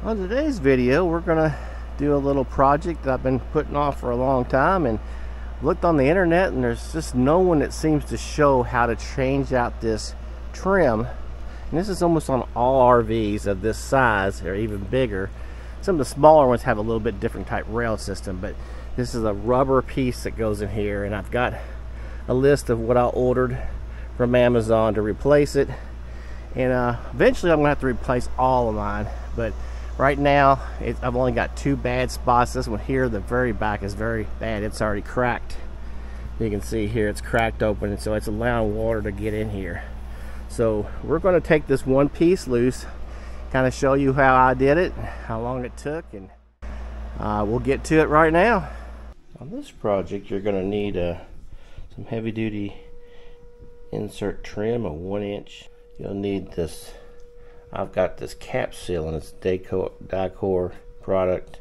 On today's video, we're gonna do a little project that I've been putting off for a long time, and looked on the internet, and there's just no one that seems to show how to change out this trim. And this is almost on all RVs of this size or even bigger. Some of the smaller ones have a little bit different type rail system, but this is a rubber piece that goes in here, and I've got a list of what I ordered from Amazon to replace it. And eventually I'm gonna have to replace all of mine, but right now I've only got two bad spots. This one here, the very back, is very bad. It's already cracked. You can see here it's cracked open, and so it's allowing water to get in here. So we're going to take this one piece loose, kind of show you how I did it, how long it took, and we'll get to it right now. On this project, you're going to need some heavy-duty insert trim, a 1-inch. You'll need this. I've got this cap seal, and it's Dicor product,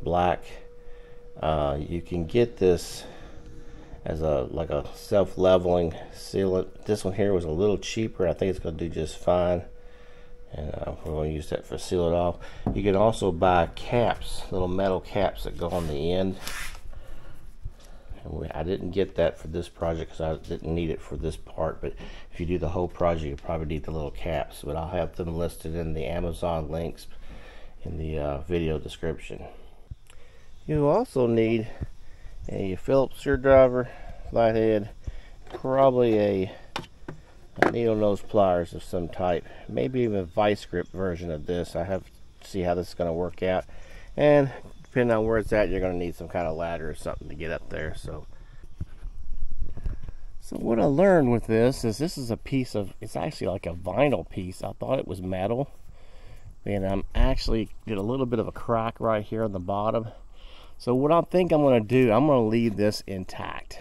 black. You can get this as like a self-leveling sealant. This one here was a little cheaper. I think it's going to do just fine, and we're going to use that for seal it off. You can also buy caps, little metal caps that go on the end. I didn't get that for this project because I didn't need it for this part, but if you do the whole project, you probably need the little caps, but I'll have them listed in the Amazon links in the video description. You also need a Phillips screwdriver, flathead, probably a needle nose pliers of some type, maybe even a vice grip version of this. I have to see how this is going to work out, and depending on where it's at, you're going to need some kind of ladder or something to get up there. So what I learned with this is a piece of, it's actually like a vinyl piece. I thought it was metal, and I'm actually did a little bit of a crack right here on the bottom. So what I think I'm going to do, I'm going to leave this intact,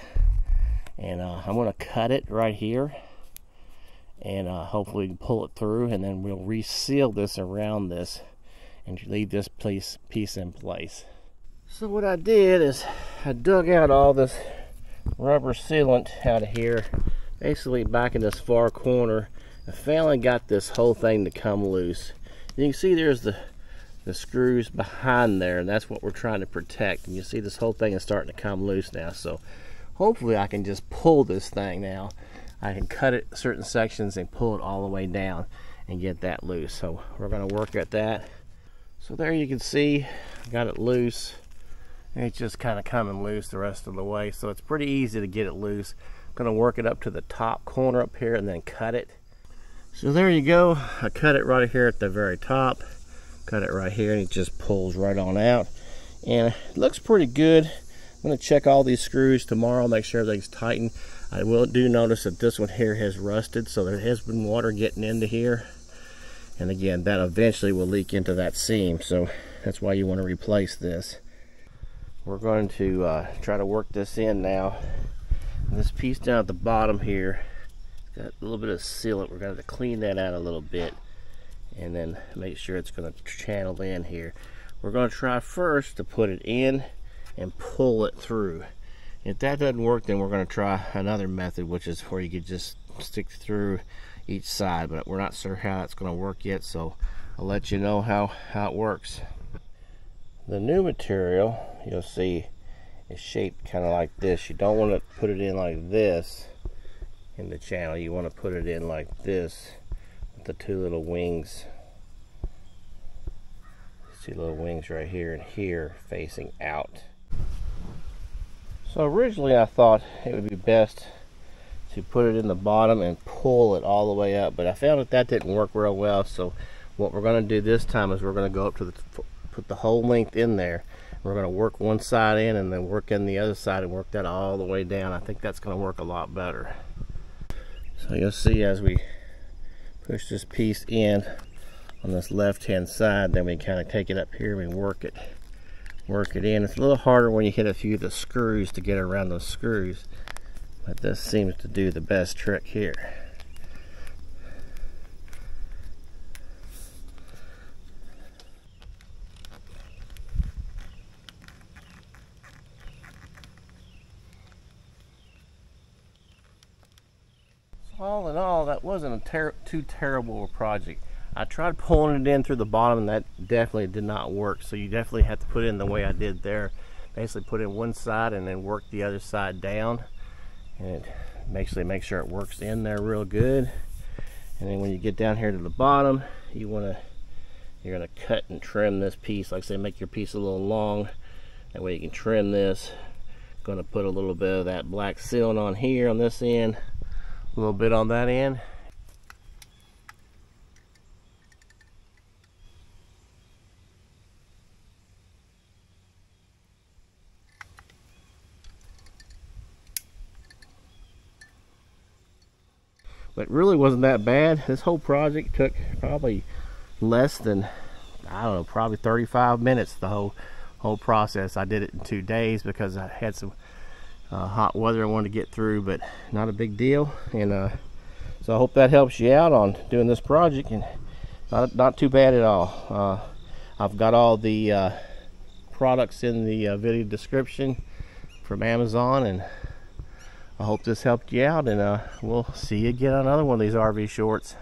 and I'm going to cut it right here, and hopefully pull it through, and then we'll reseal this around this and leave this piece in place. So what I did is I dug out all this rubber sealant out of here, basically back in this far corner. I finally got this whole thing to come loose. You can see there's the screws behind there, and that's what we're trying to protect. And you see this whole thing is starting to come loose now. So hopefully I can just pull this thing now. I can cut it certain sections and pull it all the way down and get that loose. So we're going to work at that. So there you can see I got it loose, and it's just kind of coming loose the rest of the way. So it's pretty easy to get it loose. I'm going to work it up to the top corner up here and then cut it. So there you go. I cut it right here at the very top. Cut it right here, and it just pulls right on out. And it looks pretty good. I'm going to check all these screws tomorrow, make sure everything's tightened. I do notice that this one here has rusted, so there has been water getting into here. And again, that eventually will leak into that seam, so that's why you want to replace this. We're going to try to work this in now. And this piece down at the bottom here, got a little bit of sealant. We're going to clean that out a little bit, and then make sure it's going to channel in here. We're going to try first to put it in and pull it through. If that doesn't work, then we're going to try another method, which is where you could just stick through each side, but we're not sure how that's going to work yet, so I'll let you know how it works. The new material, you'll see, is shaped kind of like this. You don't want to put it in like this in the channel. You want to put it in like this with the two little wings. See little wings right here and here facing out. So originally I thought it would be best to put it in the bottom and pull it all the way up, but I found that didn't work real well. So what we're going to do this time is we're going to go up to put the whole length in there. We're going to work one side in and then work in the other side and work that all the way down. I think that's going to work a lot better. So you'll see as we push this piece in on this left hand side, then we kind of take it up here and we work it in. It's a little harder when you hit a few of the screws to get around those screws, but this seems to do the best trick here. So all in all, that wasn't too terrible a project. I tried pulling it in through the bottom, and that definitely did not work. So you definitely have to put it in the way I did there. Basically put in one side and then work the other side down, and it basically make sure it works in there real good. And then when you get down here to the bottom, you're gonna cut and trim this piece. Like I say, make your piece a little long. That way you can trim this. Gonna put a little bit of that black sealant on here on this end, a little bit on that end. But it really wasn't that bad. This whole project took probably less than, I don't know, probably 35 minutes, the whole process. I did it in 2 days because I had some hot weather I wanted to get through, but not a big deal. And so I hope that helps you out on doing this project, and not too bad at all. I've got all the products in the video description from Amazon, and I hope this helped you out, and we'll see you again on another one of these RV shorts.